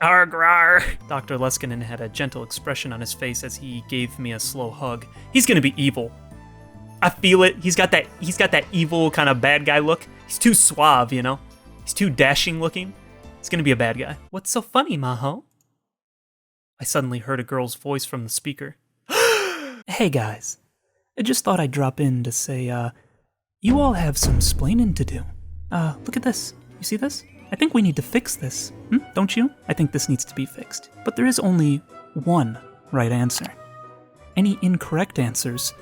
Arg, rar. Dr. Leskinen had a gentle expression on his face as he gave me a slow hug. He's gonna be evil. I feel it. He's got that evil kind of bad guy look. He's too suave, you know? He's too dashing looking. He's gonna be a bad guy. What's so funny, Maho? I suddenly heard a girl's voice from the speaker. Hey guys, I just thought I'd drop in to say, you all have some splaining to do. Look at this. You see this? I think we need to fix this. Don't you? I think this needs to be fixed. But there is only one right answer. Any incorrect answers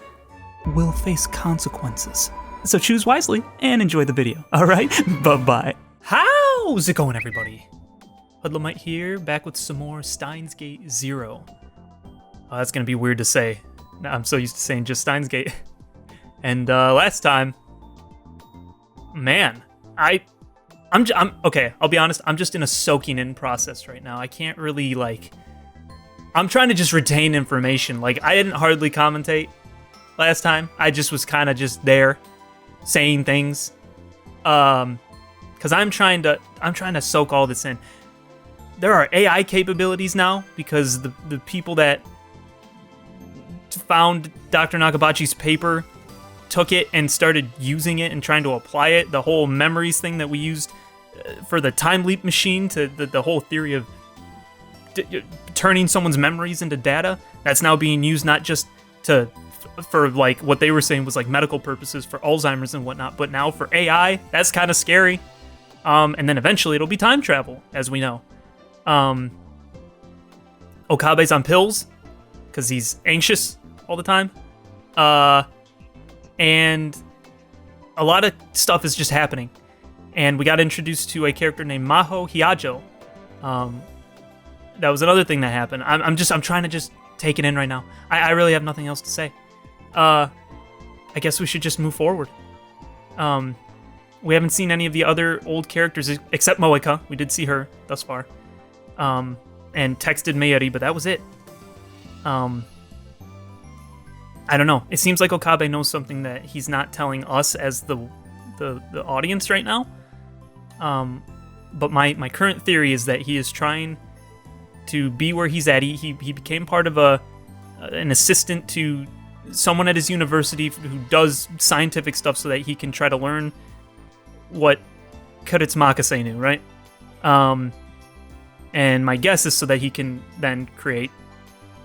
will face consequences. So choose wisely and enjoy the video. Alright? Bye-bye. How's it going, everybody? HoodlaMutt here, back with some more Steins Gate 0. Oh, that's gonna be weird to say. I'm so used to saying just Steins Gate. And last time, man, I'm okay, I'll be honest, I'm just in a soaking in process right now. I can't really, I'm trying to just retain information. Like, I didn't hardly commentate last time. I just was kind of just there, saying things. Because I'm trying to soak all this in. There are AI capabilities now, because the people that found Dr. Nakabachi's paper took it and started using it and trying to apply it. The whole memories thing that we used for the time leap machine, to the whole theory of turning someone's memories into data, that's now being used not just for like what they were saying was like medical purposes for Alzheimer's and whatnot, but now for AI. That's kind of scary. And then eventually it'll be time travel, as we know. Okabe's on pills because he's anxious all the time. And a lot of stuff is just happening. And we got introduced to a character named Maho Hiajo. That was another thing that happened. I'm trying to just take it in right now. I really have nothing else to say. I guess we should just move forward. We haven't seen any of the other old characters except Moeka. We did see her thus far. And texted Mayuri, but that was it. I don't know. It seems like Okabe knows something that he's not telling us as the audience right now. But my current theory is that he is trying to be where he's at. He became part of an assistant to someone at his university who does scientific stuff so that he can try to learn what Kuretsu Makase knew, right? And my guess is so that he can then create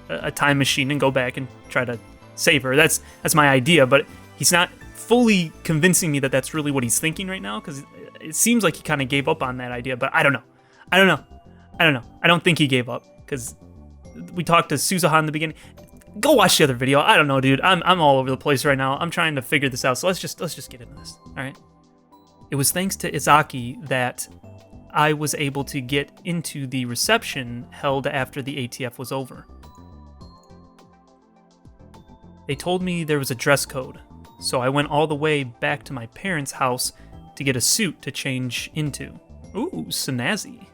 a time machine and go back and try to save her. That's my idea, but he's not fully convincing me that that's really what he's thinking right now, because it seems like he kind of gave up on that idea, but I don't know. I don't think he gave up, because we talked to Suzuha in the beginning. Go watch the other video. I don't know, dude. I'm all over the place right now. I'm trying to figure this out, so let's just get into this, all right? It was thanks to Izaki that I was able to get into the reception held after the ATF was over. They told me there was a dress code, so I went all the way back to my parents' house to get a suit to change into. Ooh, snazzy.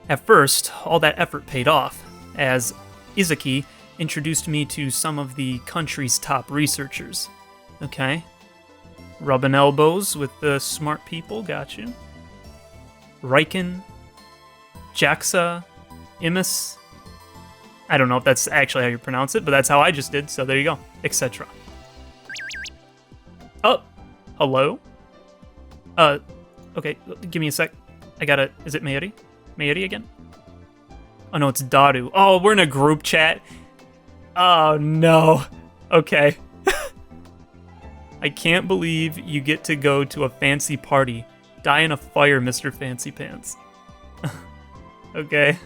At first, all that effort paid off, as Izaki introduced me to some of the country's top researchers. Okay. Rubbing elbows with the smart people, got you. Riken, Jaxa, Imus. I don't know if that's actually how you pronounce it, but that's how I just did, so there you go, etc. Oh, hello? Okay, give me a sec. Is it Mayuri? Mayuri again? Oh no, it's Daru. Oh, we're in a group chat. Oh no. Okay. I can't believe you get to go to a fancy party. Die in a fire, Mr. Fancy Pants. Okay,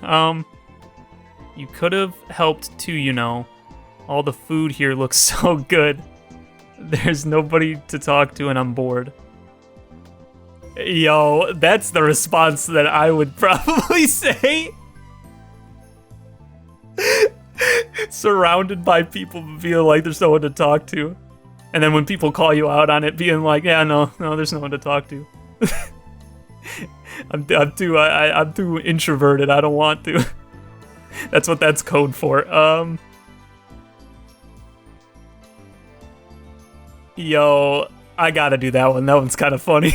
you could have helped too, you know. All the food here looks so good. There's nobody to talk to and I'm bored. Yo, that's the response that I would probably say. Surrounded by people feel like there's no one to talk to. And then when people call you out on it, being like, yeah, no, there's no one to talk to. I'm too introverted. I don't want to. That's what that's code for. Yo, I gotta do that one. That one's kind of funny.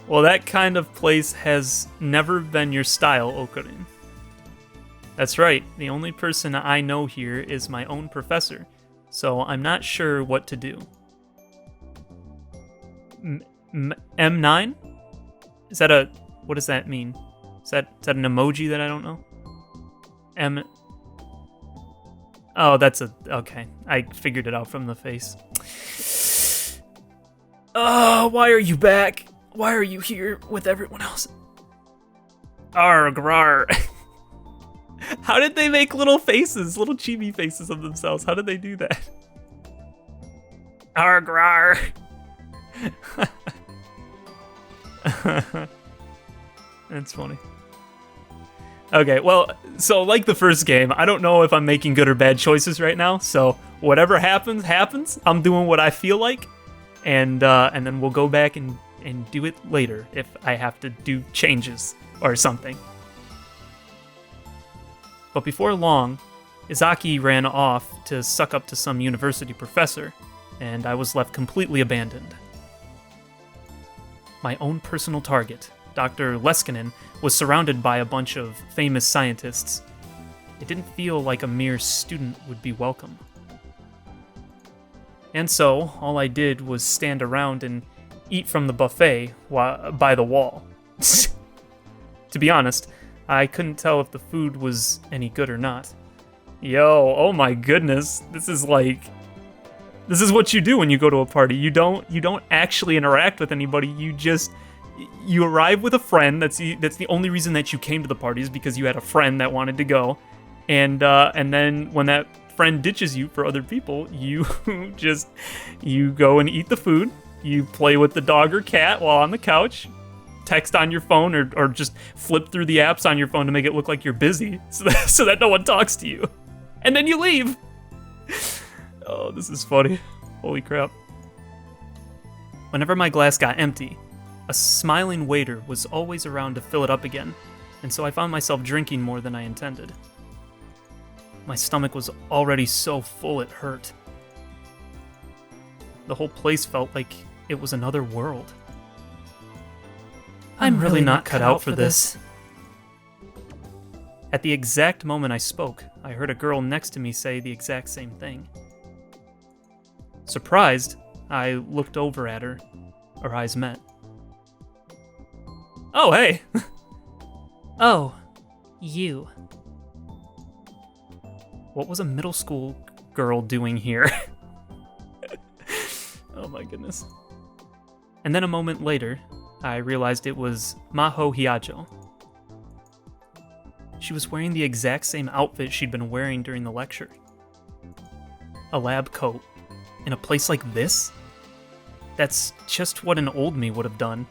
Well, that kind of place has never been your style, Okurin. That's right, the only person I know here is my own professor, so I'm not sure what to do. M9? Is that what does that mean? Is that an emoji that I don't know? Oh, that's okay. I figured it out from the face. Oh, why are you back? Why are you here with everyone else? Arg, rar. How did they make little faces, little chibi faces of themselves? How did they do that? Arg, rar. That's funny. Okay, well, so like the first game, I don't know if I'm making good or bad choices right now, so whatever happens, happens. I'm doing what I feel like, and then we'll go back and do it later if I have to do changes or something. But before long, Izaki ran off to suck up to some university professor, and I was left completely abandoned. My own personal target, Dr. Leskinen, was surrounded by a bunch of famous scientists. It didn't feel like a mere student would be welcome. And so, all I did was stand around and eat from the buffet by the wall. To be honest, I couldn't tell if the food was any good or not. Yo, oh my goodness, this is what you do when you go to a party. You don't actually interact with anybody. You arrive with a friend. That's the only reason that you came to the party, is because you had a friend that wanted to go, and then when that friend ditches you for other people, you go and eat the food. You play with the dog or cat while on the couch, text on your phone, or just flip through the apps on your phone to make it look like you're busy, so that no one talks to you, and then you leave. Oh, this is funny. Holy crap. Whenever my glass got empty, a smiling waiter was always around to fill it up again, and so I found myself drinking more than I intended. My stomach was already so full it hurt. The whole place felt like it was another world. I'm really not cut out for this. At the exact moment I spoke, I heard a girl next to me say the exact same thing. Surprised, I looked over at her. Our eyes met. Oh, hey! Oh, you. What was a middle school girl doing here? Oh my goodness. And then a moment later, I realized it was Maho Hiajo. She was wearing the exact same outfit she'd been wearing during the lecture. A lab coat. In a place like this? That's just what an old me would have done.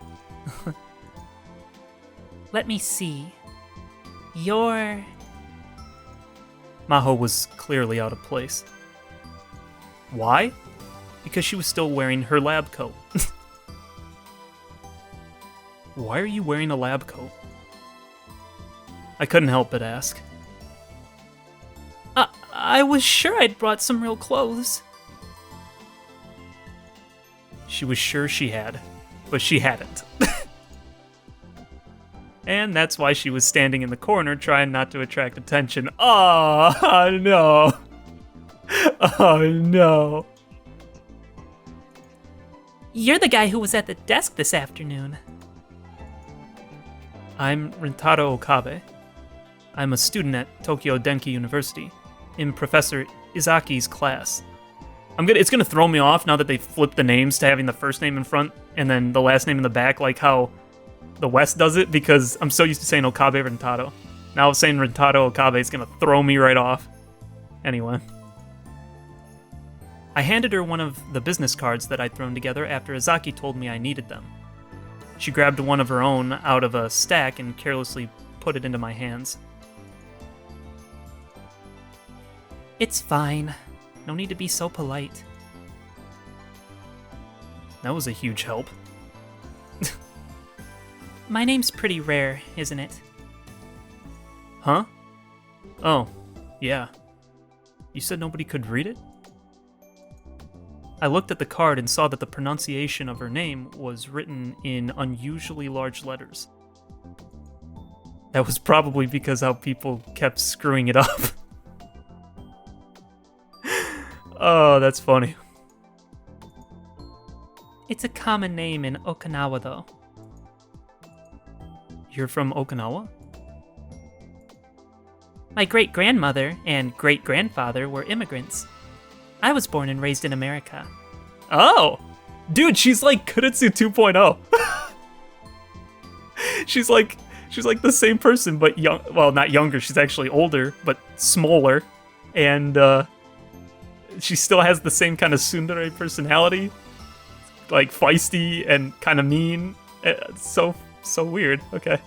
Let me see. You're... Maho was clearly out of place. Why? Because she was still wearing her lab coat. Why are you wearing a lab coat? I couldn't help but ask. I was sure I'd brought some real clothes. She was sure she had, but she hadn't. And that's why she was standing in the corner trying not to attract attention. Oh, no. Oh, no. You're the guy who was at the desk this afternoon. I'm Rintaro Okabe. I'm a student at Tokyo Denki University, in Professor Izaki's class. It's gonna throw me off now that they flipped the names to having the first name in front and then the last name in the back, like how the West does it, because I'm so used to saying Okabe Rintaro. Now saying Rintaro Okabe is gonna throw me right off. Anyway. I handed her one of the business cards that I'd thrown together after Izaki told me I needed them. She grabbed one of her own out of a stack and carelessly put it into my hands. It's fine. No need to be so polite. That was a huge help. My name's pretty rare, isn't it? Huh? Oh, yeah. You said nobody could read it? I looked at the card and saw that the pronunciation of her name was written in unusually large letters. That was probably because how people kept screwing it up. Oh, that's funny. It's a common name in Okinawa, though. You're from Okinawa? My great-grandmother and great-grandfather were immigrants. I was born and raised in America. Oh! Dude, she's like Kuritsu 2.0. She's like the same person, but young. Well, not younger. She's actually older, but smaller, and she still has the same kind of tsundere personality, like feisty and kind of mean. So weird. Okay.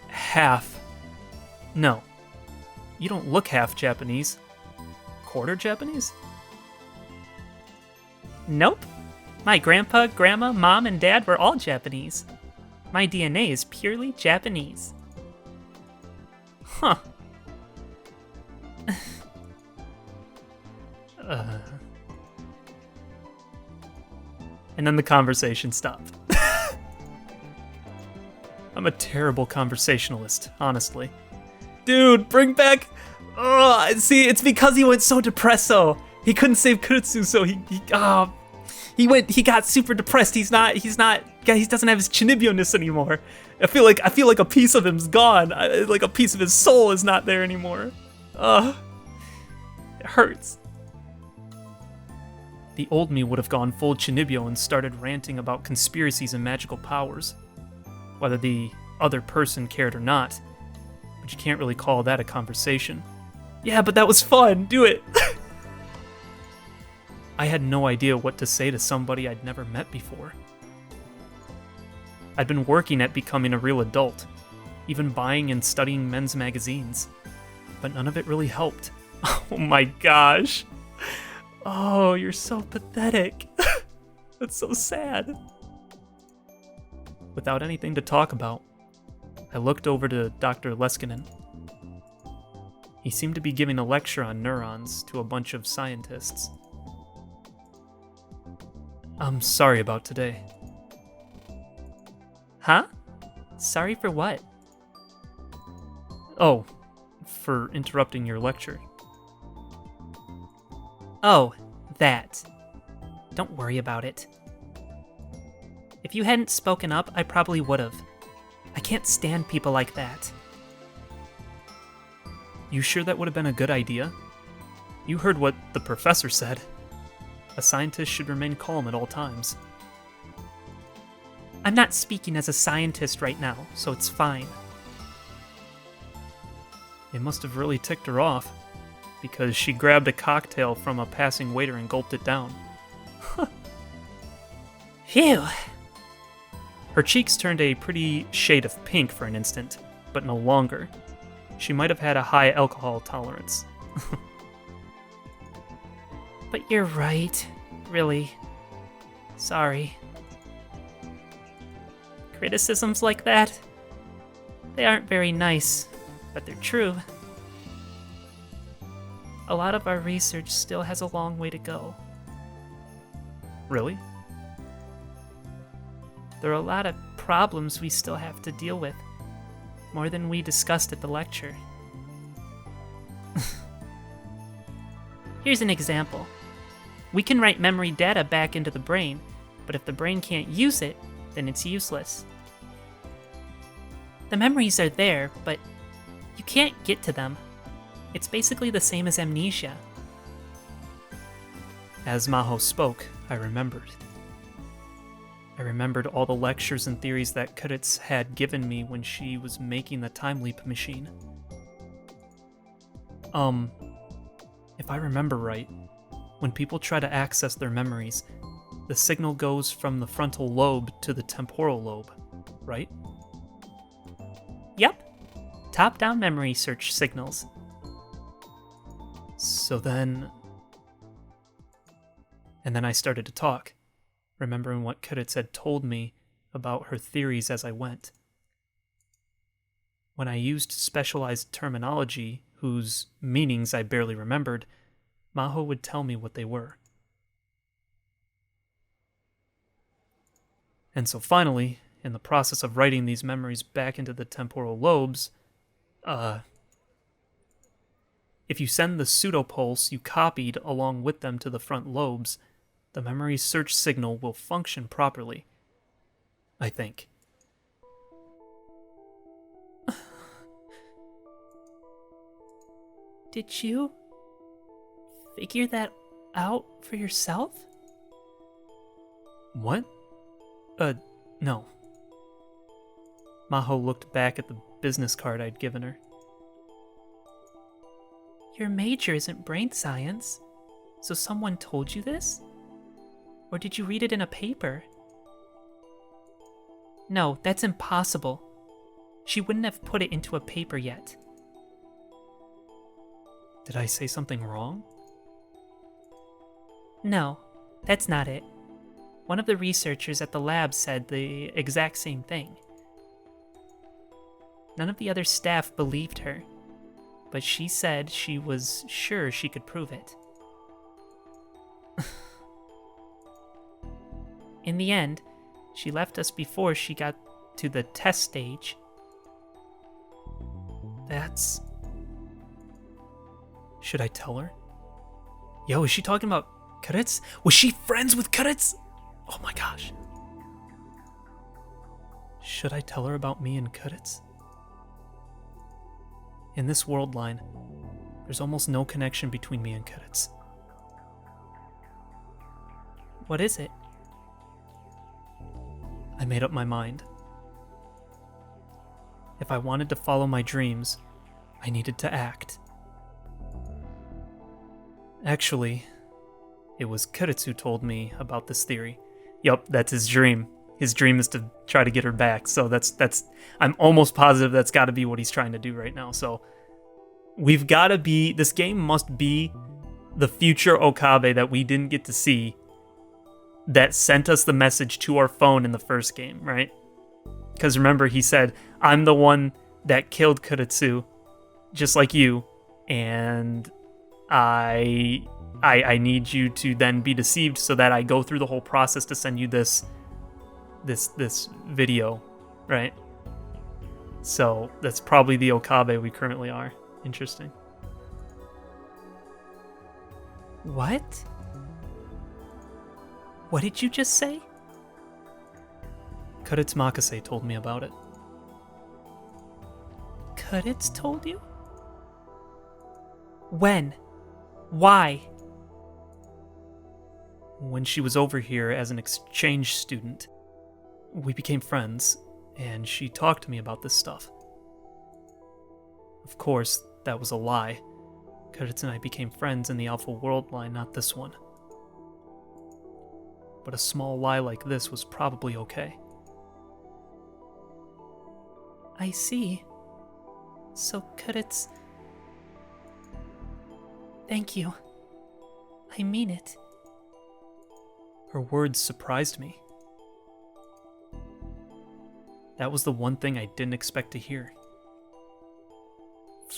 Half. No. You don't look half Japanese. Quarter Japanese? Nope. My grandpa, grandma, mom, and dad were all Japanese. My DNA is purely Japanese. Huh. And then the conversation stopped. I'm a terrible conversationalist, honestly. Dude, bring back... Oh, see, it's because he went so depresso. He couldn't save Kuritsu, so he got super depressed. He doesn't have his Chinibyo-ness anymore. I feel like a piece of him's gone. Like a piece of his soul is not there anymore. It hurts. The old me would have gone full Chinibyo and started ranting about conspiracies and magical powers, whether the other person cared or not. But you can't really call that a conversation. Yeah, but that was fun. Do it. I had no idea what to say to somebody I'd never met before. I'd been working at becoming a real adult, even buying and studying men's magazines, but none of it really helped. Oh my gosh. Oh, you're so pathetic. That's so sad. Without anything to talk about, I looked over to Dr. Leskinen. He seemed to be giving a lecture on neurons to a bunch of scientists. I'm sorry about today. Huh? Sorry for what? Oh, for interrupting your lecture. Oh, that. Don't worry about it. If you hadn't spoken up, I probably would've. I can't stand people like that. You sure that would have been a good idea? You heard what the professor said. A scientist should remain calm at all times. I'm not speaking as a scientist right now, so it's fine. It must have really ticked her off, because she grabbed a cocktail from a passing waiter and gulped it down. Phew. Her cheeks turned a pretty shade of pink for an instant, but no longer. She might have had a high alcohol tolerance. But you're right. Really. Sorry. Criticisms like that, they aren't very nice, but they're true. A lot of our research still has a long way to go. Really? There are a lot of problems we still have to deal with, more than we discussed at the lecture. Here's an example. We can write memory data back into the brain, but if the brain can't use it, then it's useless. The memories are there, but you can't get to them. It's basically the same as amnesia. As Maho spoke, I remembered. I remembered all the lectures and theories that Kuritsu had given me when she was making the time leap machine. If I remember right, when people try to access their memories, the signal goes from the frontal lobe to the temporal lobe, right? Yep. Top-down memory search signals. So then... And then I started to talk, remembering what Kuritsu had told me about her theories as I went. When I used specialized terminology, whose meanings I barely remembered, Maho would tell me what they were. And so finally, in the process of writing these memories back into the temporal lobes, if you send the pseudopulse you copied along with them to the front lobes, the memory search signal will function properly. I think. Did you figure that out for yourself? What? No. Maho looked back at the business card I'd given her. Your major isn't brain science, so someone told you this? Or did you read it in a paper? No, that's impossible. She wouldn't have put it into a paper yet. Did I say something wrong? No, that's not it. One of the researchers at the lab said the exact same thing. None of the other staff believed her, but she said she was sure she could prove it. In the end, she left us before she got to the test stage. That's... Should I tell her? Yo, is she talking about cadets? Was she friends with cadets? Oh my gosh. Should I tell her about me and cadets? In this world line, there's almost no connection between me and cadets. What is it? I made up my mind. If I wanted to follow my dreams, I needed to act. Actually, it was Cadets who told me about this theory. Yup, that's his dream. His dream is to try to get her back, so that's I'm almost positive that's gotta be what he's trying to do right now. So we've gotta be, this game must be the future Okabe that we didn't get to see, that sent us the message to our phone in the first game, right? Because remember, he said, I'm the one that killed Kuretsu, just like you, and I need you to then be deceived so that I go through the whole process to send you this video, right? So that's probably the Okabe we currently are. Interesting. What? What did you just say? Kadets Makase told me about it. Cadets told you? When? Why? When she was over here as an exchange student, we became friends, and she talked to me about this stuff. Of course, that was a lie. Cadets and I became friends in the Alpha World line, not this one. But a small lie like this was probably okay. I see. So Cadets... Thank you. I mean it. Her words surprised me. That was the one thing I didn't expect to hear.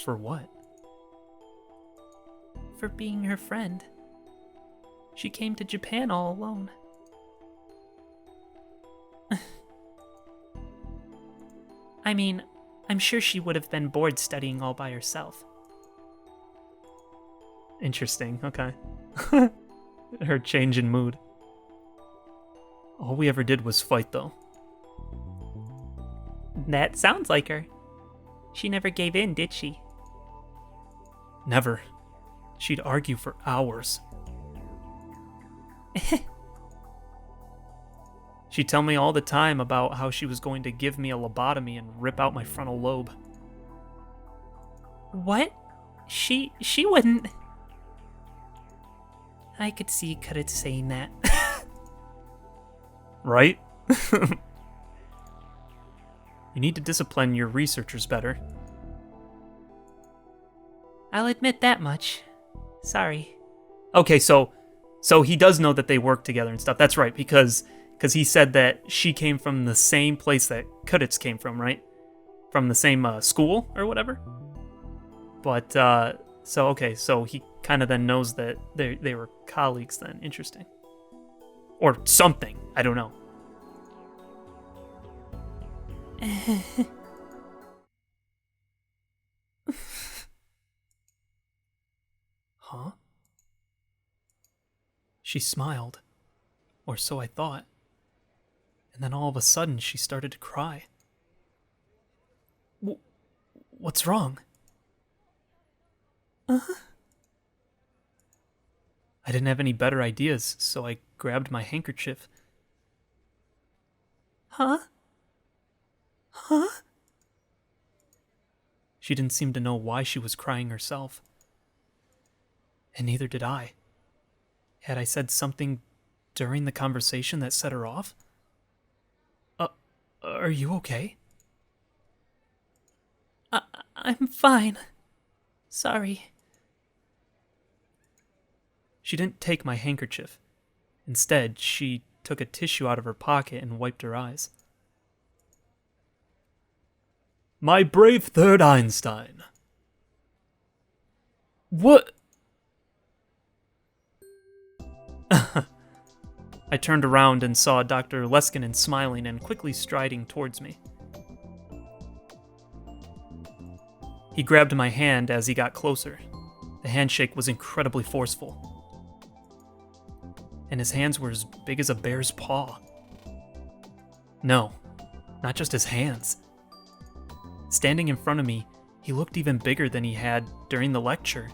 For what? For being her friend. She came to Japan all alone. I mean, I'm sure she would have been bored studying all by herself. Interesting, okay. Her change in mood. All we ever did was fight, though. That sounds like her. She never gave in, did she? Never. She'd argue for hours. She'd tell me all the time about how she was going to give me a lobotomy and rip out my frontal lobe. What? She wouldn't... I could see Cadets saying that. Right? You need to discipline your researchers better. I'll admit that much. Sorry. Okay, so he does know that they work together and stuff. That's right, because he said that she came from the same place that Cadets came from, right? From the same school or whatever. But so he kind of then knows that they were colleagues then. Interesting. Or something. I don't know. Huh? She smiled. Or so I thought. And then all of a sudden she started to cry. What's wrong? I didn't have any better ideas, so I grabbed my handkerchief. Huh? She didn't seem to know why she was crying herself. And neither did I. Had I said something during the conversation that set her off? Are you okay? I'm fine. Sorry. She didn't take my handkerchief. Instead, she took a tissue out of her pocket and wiped her eyes. My brave third Einstein. What? I turned around and saw Dr. Leskinen smiling and quickly striding towards me. He grabbed my hand as he got closer. The handshake was incredibly forceful. And his hands were as big as a bear's paw. No, not just his hands. Standing in front of me, he looked even bigger than he had during the lecture.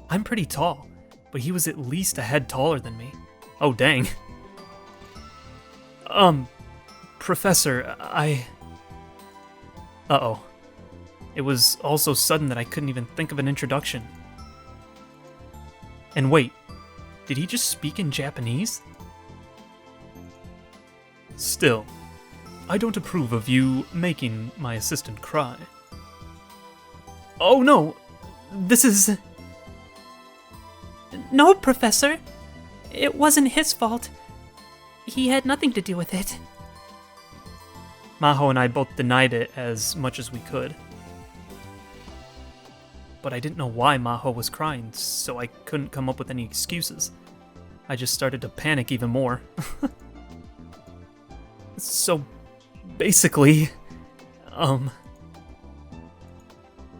I'm pretty tall, but he was at least a head taller than me. Oh, dang. Professor, Uh-oh. It was all so sudden that I couldn't even think of an introduction. And wait, did he just speak in Japanese? Still, I don't approve of you making my assistant cry. Oh no, this is... No, Professor. It wasn't his fault. He had nothing to do with it. Maho and I both denied it as much as we could. But I didn't know why Maho was crying, so I couldn't come up with any excuses. I just started to panic even more. So, basically,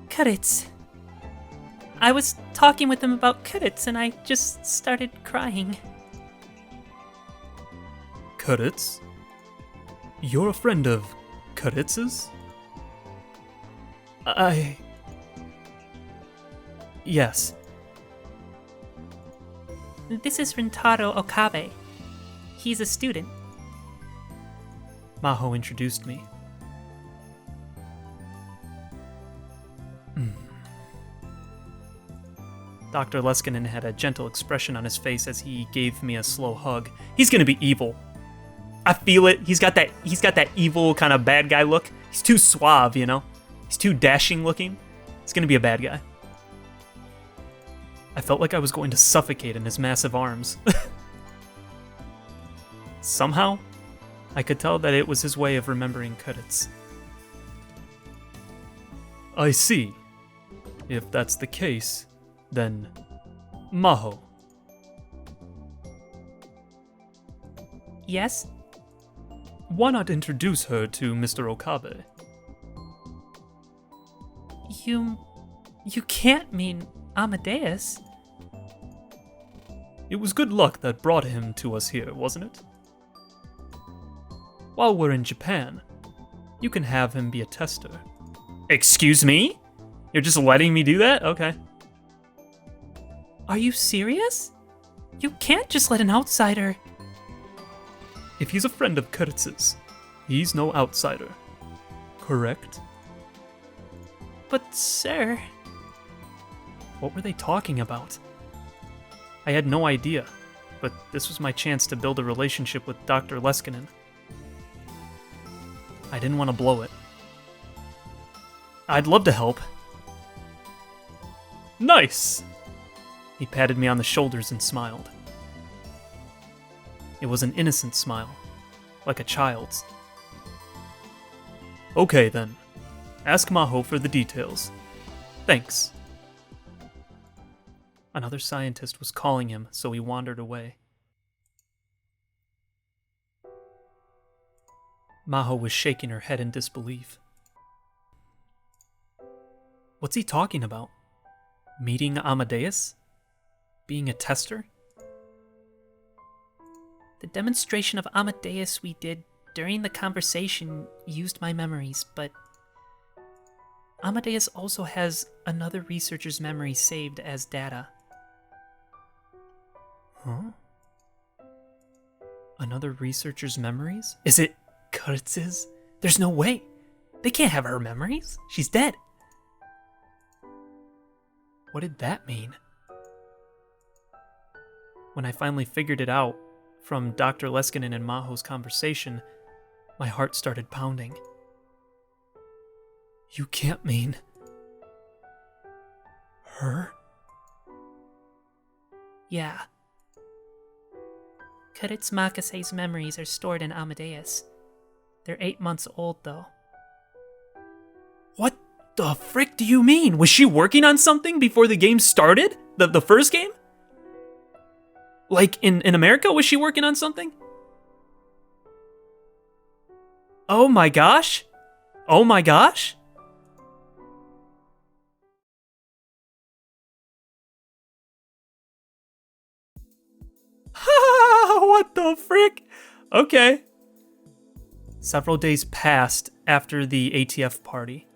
Credits. I was talking with him about credits and I just started crying. Credits? You're a friend of Credits's? Yes. This is Rintaro Okabe. He's a student. Maho introduced me. Dr. Leskinen had a gentle expression on his face as he gave me a slow hug. He's gonna be evil. I feel it. He's got that evil kind of bad guy look. He's too suave, you know? He's too dashing looking. He's gonna be a bad guy. I felt like I was going to suffocate in his massive arms. Somehow, I could tell that it was his way of remembering credits. I see. If that's the case, then Maho. Yes? Why not introduce her to Mr. Okabe? You can't mean Amadeus. It was good luck that brought him to us here, wasn't it? While we're in Japan, you can have him be a tester. Excuse me? You're just letting me do that? Okay. Are you serious? You can't just let an outsider... If he's a friend of Kurtz's, he's no outsider. Correct? But, sir... What were they talking about? I had no idea, but this was my chance to build a relationship with Dr. Leskinen. I didn't want to blow it. I'd love to help. Nice! He patted me on the shoulders and smiled. It was an innocent smile, like a child's. Okay then, ask Maho for the details. Thanks. Another scientist was calling him, so he wandered away. Maho was shaking her head in disbelief. What's he talking about? Meeting Amadeus? Being a tester? The demonstration of Amadeus we did during the conversation used my memories, but Amadeus also has another researcher's memory saved as data. Huh? Another researcher's memories? Is it Kurtz's? There's no way. They can't have her memories. She's dead. What did that mean? When I finally figured it out from Dr. Leskinen and Maho's conversation, my heart started pounding. You can't mean her? Yeah. Kurtz Makase's memories are stored in Amadeus. They're 8 months old, though. What the frick do you mean? Was she working on something before the game started? The first game? Like, in America, was she working on something? Oh my gosh? Oh my gosh? What the frick? Okay. Several days passed after the ATF party.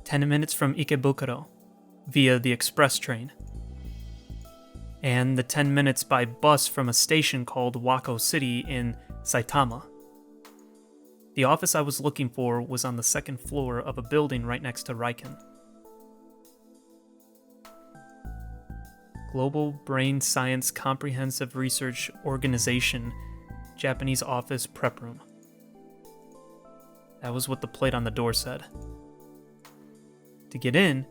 10 minutes from Ikebukuro, via the express train. And the 10 minutes by bus from a station called Wako City in Saitama. The office I was looking for was on the second floor of a building right next to Riken. Global Brain Science Comprehensive Research Organization, Japanese Office Prep Room. That was what the plate on the door said. To get in,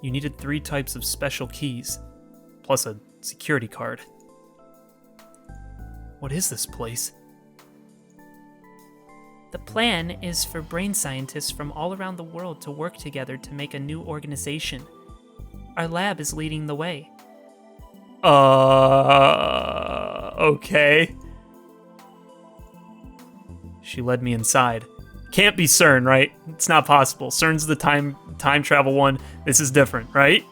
you needed 3 types of special keys, plus a security card. What is this place? The plan is for brain scientists from all around the world to work together to make a new organization. Our lab is leading the way. Okay. She led me inside. Can't be CERN, right? It's not possible. CERN's the time travel one. This is different, right?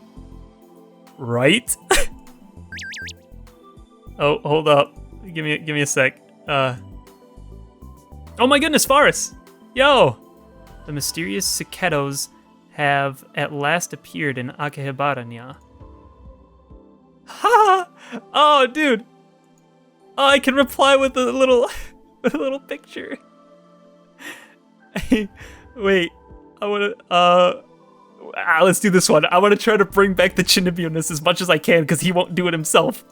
Right? Oh, hold up. Give me a sec. Oh my goodness, Faris! Yo! The mysterious cicados have at last appeared in Akihabara, nya. Ha! Oh, dude! Oh, I can reply with a little picture. Wait, I wanna, let's do this one. I wanna try to bring back the Chinibio-ness as much as I can, because he won't do it himself.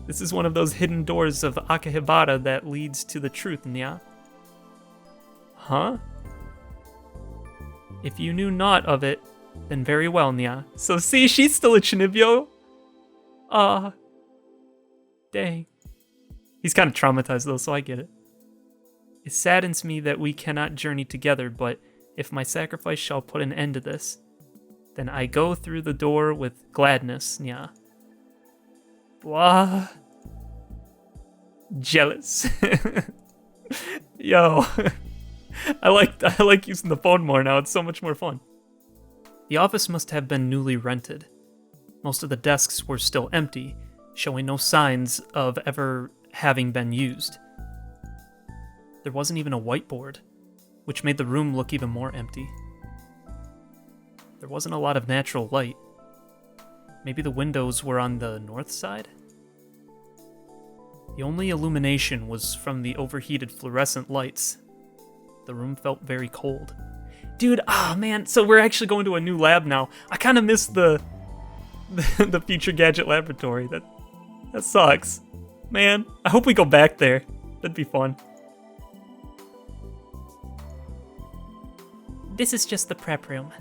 This is one of those hidden doors of Akihabara that leads to the truth, nya. Huh? If you knew naught of it, then very well, nya. So see, she's still a Chinibyo. Dang. He's kind of traumatized though, so I get it. It saddens me that we cannot journey together, but if my sacrifice shall put an end to this, then I go through the door with gladness, nya. Blah. Jealous. Yo. I like using the phone more now. It's so much more fun. The office must have been newly rented. Most of the desks were still empty, showing no signs of ever having been used. There wasn't even a whiteboard, which made the room look even more empty. There wasn't a lot of natural light. Maybe the windows were on the north side? The only illumination was from the overheated fluorescent lights. The room felt very cold. Dude, man, so we're actually going to a new lab now. I kind of miss the Future Gadget Laboratory. That sucks. Man, I hope we go back there. That'd be fun. This is just the prep room.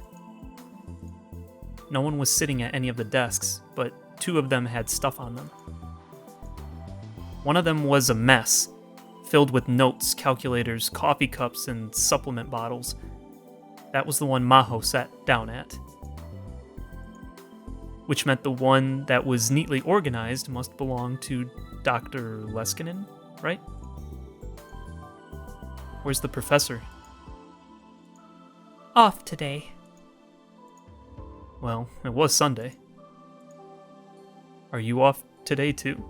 No one was sitting at any of the desks, but 2 of them had stuff on them. One of them was a mess, filled with notes, calculators, coffee cups, and supplement bottles. That was the one Maho sat down at. Which meant the one that was neatly organized must belong to Dr. Leskinen, right? Where's the professor? Off today. Well, it was Sunday. Are you off today too?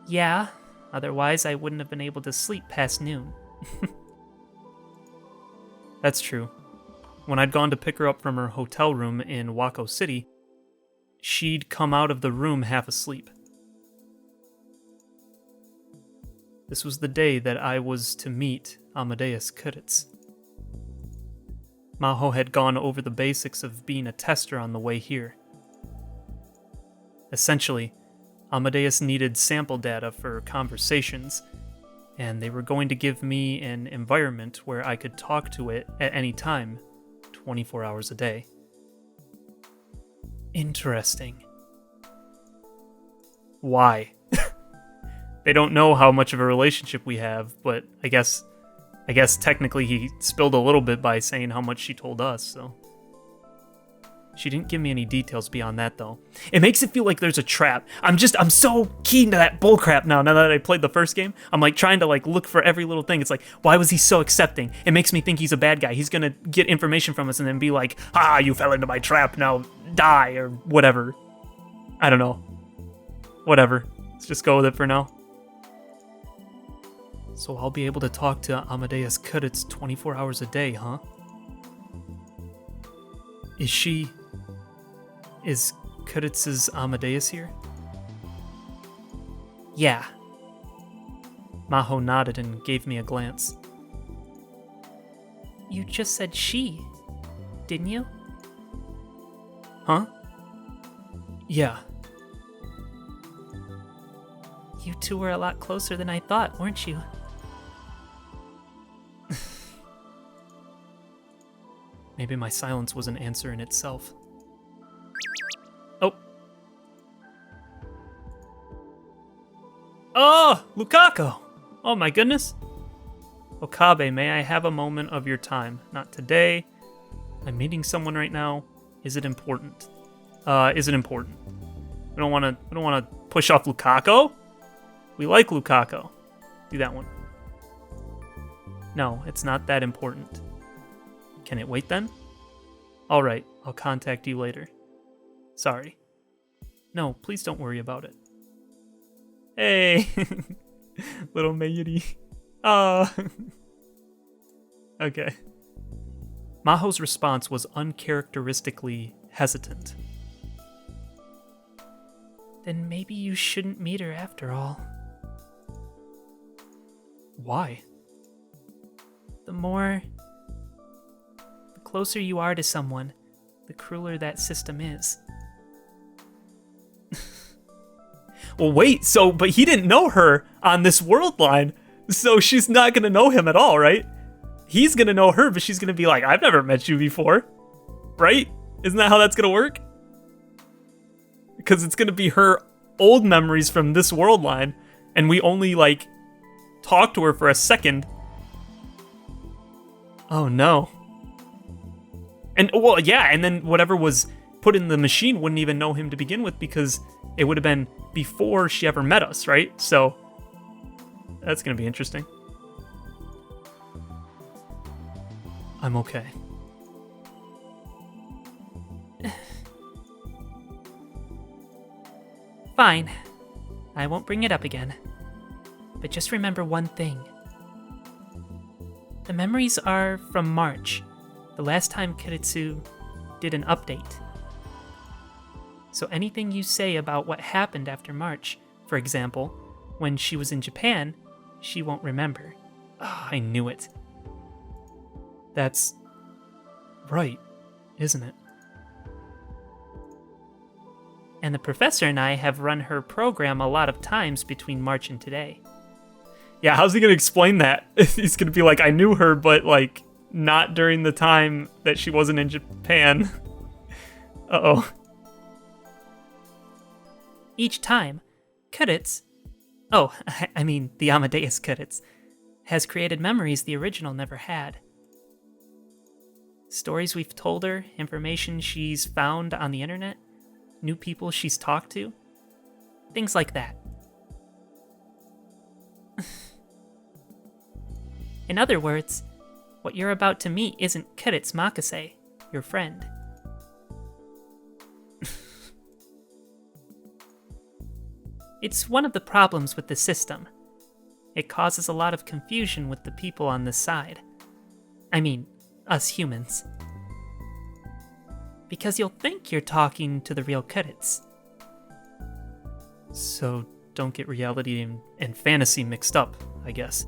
Yeah, otherwise I wouldn't have been able to sleep past noon. That's true. When I'd gone to pick her up from her hotel room in Waco City, she'd come out of the room half asleep. This was the day that I was to meet Amadeus Kuditz. Maho had gone over the basics of being a tester on the way here. Essentially, Amadeus needed sample data for conversations, and they were going to give me an environment where I could talk to it at any time, 24 hours a day. Interesting. Why? They don't know how much of a relationship we have, but I guess technically he spilled a little bit by saying how much she told us, so. She didn't give me any details beyond that, though. It makes it feel like there's a trap. I'm so keen to that bullcrap now that I played the first game. I'm like trying to like look for every little thing. It's like, why was he so accepting? It makes me think he's a bad guy. He's gonna get information from us and then be like, you fell into my trap, now die, or whatever. I don't know. Whatever. Let's just go with it for now. So I'll be able to talk to Amadeus Kuditz 24 hours a day, huh? Is Kuditz's Amadeus here? Yeah. Maho nodded and gave me a glance. You just said she, didn't you? Huh? Yeah. You two were a lot closer than I thought, weren't you? Maybe my silence was an answer in itself. Oh, Lukaku! Oh my goodness. Okabe, may I have a moment of your time? Not today. I'm meeting someone right now. Is it important? Is it important? We don't want to push off Lukaku. We like Lukaku. Do that one. No, it's not that important. Can it wait then? All right, I'll contact you later. Sorry. No, please don't worry about it. Hey, little Mayuri. Okay. Maho's response was uncharacteristically hesitant. Then maybe you shouldn't meet her after all. Why? The closer you are to someone, the crueler that system is. Well, wait, but he didn't know her on this world line, so she's not gonna know him at all, right? He's gonna know her, but she's gonna be like, I've never met you before, right? Isn't that how that's gonna work? Because it's gonna be her old memories from this world line, and we only, like, talked to her for a second. Oh, no. And, well, yeah, and then whatever was put in the machine wouldn't even know him to begin with, because it would have been before she ever met us, right? So that's gonna be interesting. I'm okay. Fine. I won't bring it up again. But just remember one thing. The memories are from March, the last time Kiritsu did an update. So anything you say about what happened after March, for example, when she was in Japan, she won't remember. Oh, I knew it. That's right, isn't it? And the professor and I have run her program a lot of times between March and today. Yeah, how's he gonna explain that? He's gonna be like, I knew her, but like not during the time that she wasn't in Japan. Uh-oh. Each time, Kuditz, Oh, I mean, the Amadeus credits. Has created memories the original never had. Stories we've told her, information she's found on the internet, new people she's talked to, things like that. In other words, what you're about to meet isn't Kirit's Makase, your friend. It's one of the problems with the system. It causes a lot of confusion with the people on this side. I mean, us humans. Because you'll think you're talking to the real Kirits. So don't get reality and fantasy mixed up, I guess.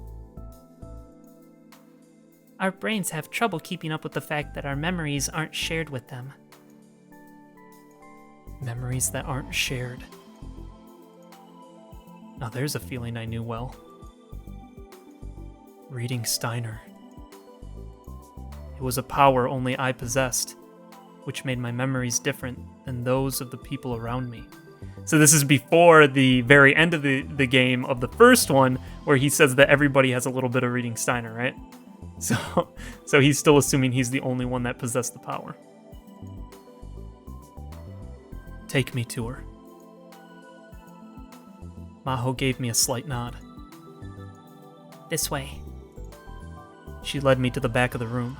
Our brains have trouble keeping up with the fact that our memories aren't shared with them. Memories that aren't shared. Now there's a feeling I knew well. Reading Steiner. It was a power only I possessed, which made my memories different than those of the people around me. So this is before the very end of the game of the first one, where he says that everybody has a little bit of reading Steiner, right? So he's still assuming he's the only one that possessed the power. Take me to her. Maho gave me a slight nod. This way. She led me to the back of the room.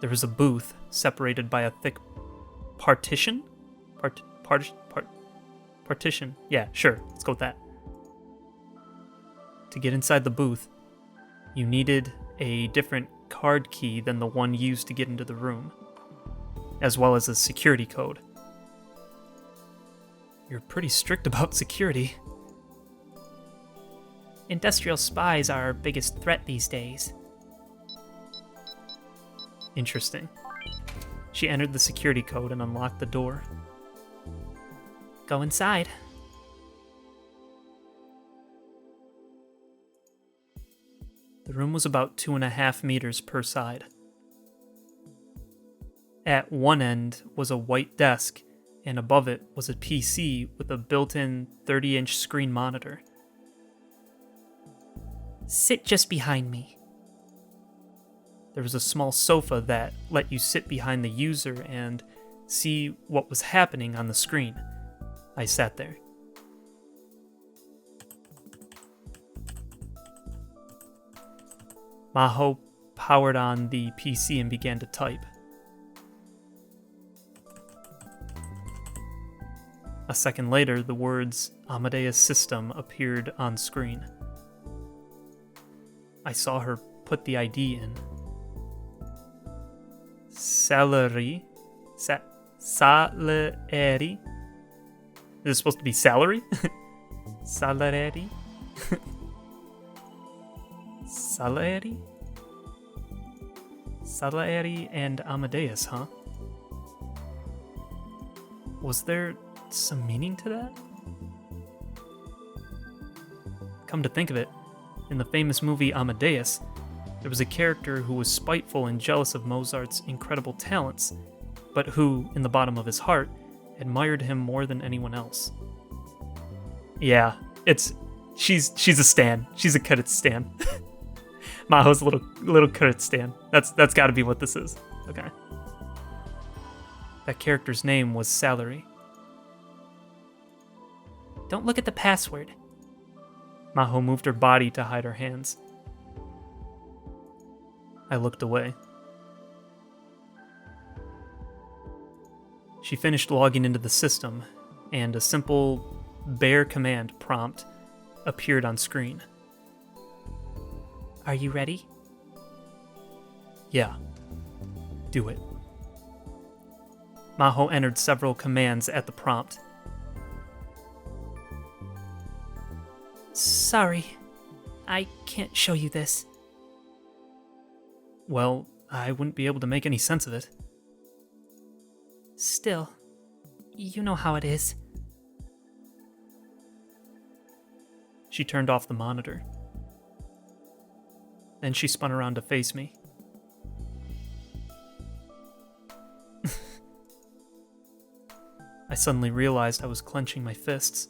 There was a booth separated by a thick partition? Partition. Yeah, sure, let's go with that. To get inside the booth, you needed a different card key than the one used to get into the room, as well as a security code. You're pretty strict about security. Industrial spies are our biggest threat these days. Interesting. She entered the security code and unlocked the door. Go inside. The room was about 2.5 meters per side. At one end was a white desk, and above it was a PC with a built-in 30-inch screen monitor. Sit just behind me. There was a small sofa that let you sit behind the user and see what was happening on the screen. I sat there. Maho powered on the PC and began to type. A second later, the words Amadeus System appeared on screen. I saw her put the ID in. Salary. Salary. Is it supposed to be salary? Salary? Salary? Salary and Amadeus, huh? Was there some meaning to that? Come to think of it, in the famous movie Amadeus, there was a character who was spiteful and jealous of Mozart's incredible talents, but who, in the bottom of his heart, admired him more than anyone else. Yeah, she's a stan. She's a Kirit stan. Maho's a little Kirit stan. That's got to be what this is. Okay. That character's name was Salary. Don't look at the password. Maho moved her body to hide her hands. I looked away. She finished logging into the system, and a simple bare command prompt appeared on screen. Are you ready? Yeah. Do it. Maho entered several commands at the prompt. Sorry, I can't show you this. Well, I wouldn't be able to make any sense of it. Still, you know how it is. She turned off the monitor. Then she spun around to face me. I suddenly realized I was clenching my fists.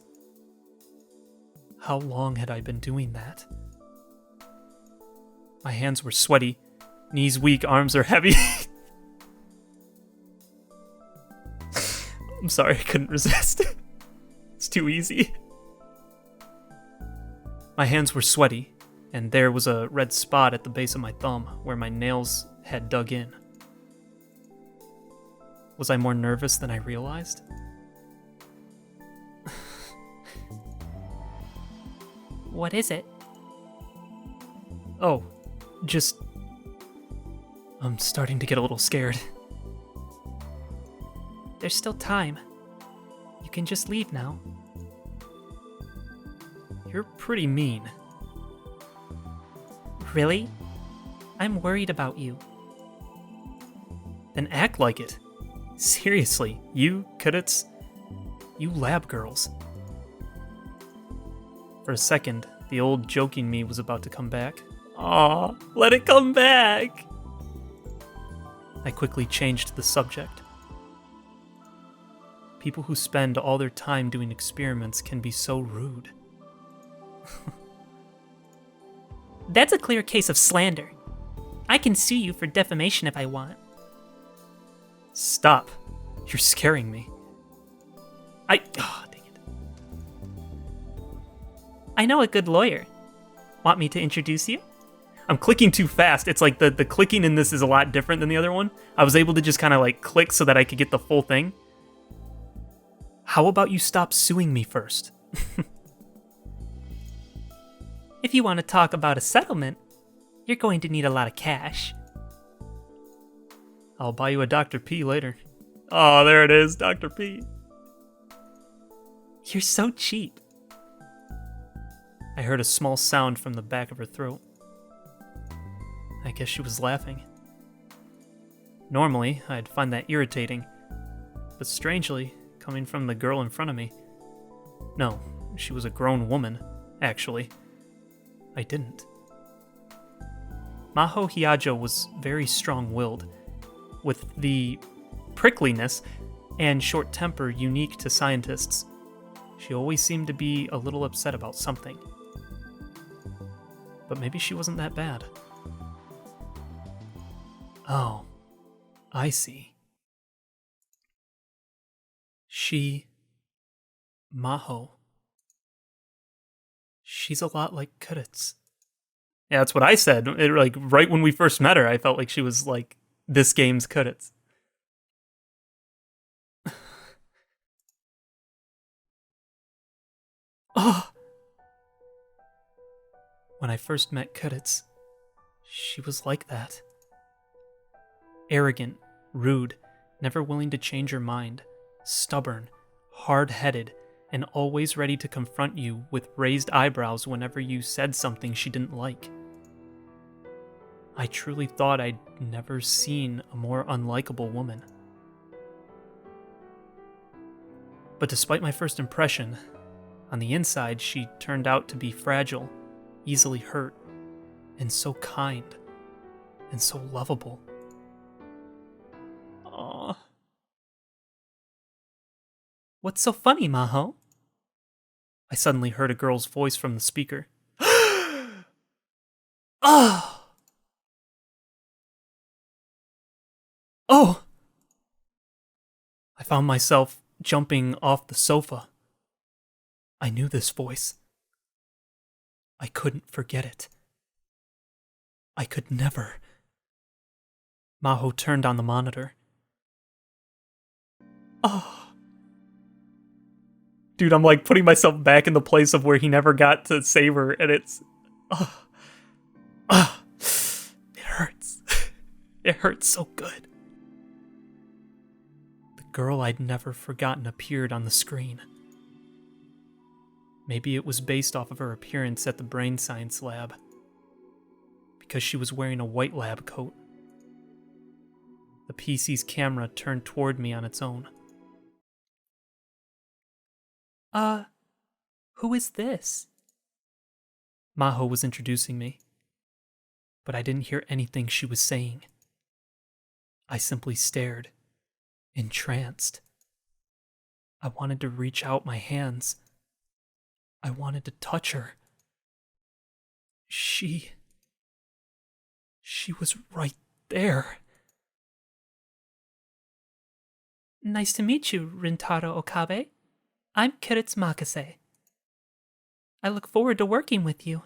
How long had I been doing that? My hands were sweaty, knees weak, arms are heavy. I'm sorry, I couldn't resist. It's too easy. My hands were sweaty, and there was a red spot at the base of my thumb where my nails had dug in. Was I more nervous than I realized? What is it? Oh, just... I'm starting to get a little scared. There's still time. You can just leave now. You're pretty mean. Really? I'm worried about you. Then act like it. Seriously, you cadets, you lab girls. For a second, the old joking me was about to come back. Aw, let it come back! I quickly changed the subject. People who spend all their time doing experiments can be so rude. That's a clear case of slander. I can sue you for defamation if I want. Stop. You're scaring me. Dang it. I know a good lawyer. Want me to introduce you? I'm clicking too fast. It's like the clicking in this is a lot different than the other one. I was able to just kind of like click so that I could get the full thing. How about you stop suing me first? If you want to talk about a settlement, you're going to need a lot of cash. I'll buy you a Dr. P later. Oh, there it is, Dr. P. You're so cheap. I heard a small sound from the back of her throat. I guess she was laughing. Normally, I'd find that irritating, but strangely, coming from the girl in front of me. No, she was a grown woman, actually. I didn't. Maho Hiajo was very strong-willed, with the prickliness and short temper unique to scientists. She always seemed to be a little upset about something. But maybe she wasn't that bad. Oh, I see. Maho. She's a lot like Kudets. Yeah, that's what I said. Like right when we first met her, I felt like she was like this game's Kudets. Oh! When I first met Kudets, she was like that. Arrogant, rude, never willing to change her mind, stubborn, hard-headed, and always ready to confront you with raised eyebrows whenever you said something she didn't like. I truly thought I'd never seen a more unlikable woman. But despite my first impression, on the inside she turned out to be fragile, easily hurt, and so kind, and so lovable. Aww. What's so funny, Maho? I suddenly heard a girl's voice from the speaker. Oh! Oh! I found myself jumping off the sofa. I knew this voice. I couldn't forget it. I could never. Maho turned on the monitor. Oh. Dude, I'm like putting myself back in the place of where he never got to save her, and it's... it hurts. It hurts so good. The girl I'd never forgotten appeared on the screen. Maybe it was based off of her appearance at the brain science lab, because she was wearing a white lab coat. The PC's camera turned toward me on its own. Who is this? Maho was introducing me, but I didn't hear anything she was saying. I simply stared, entranced. I wanted to reach out my hands. I wanted to touch her. She was right there. Nice to meet you, Rintaro Okabe. I'm Kiritsu Makase. I look forward to working with you.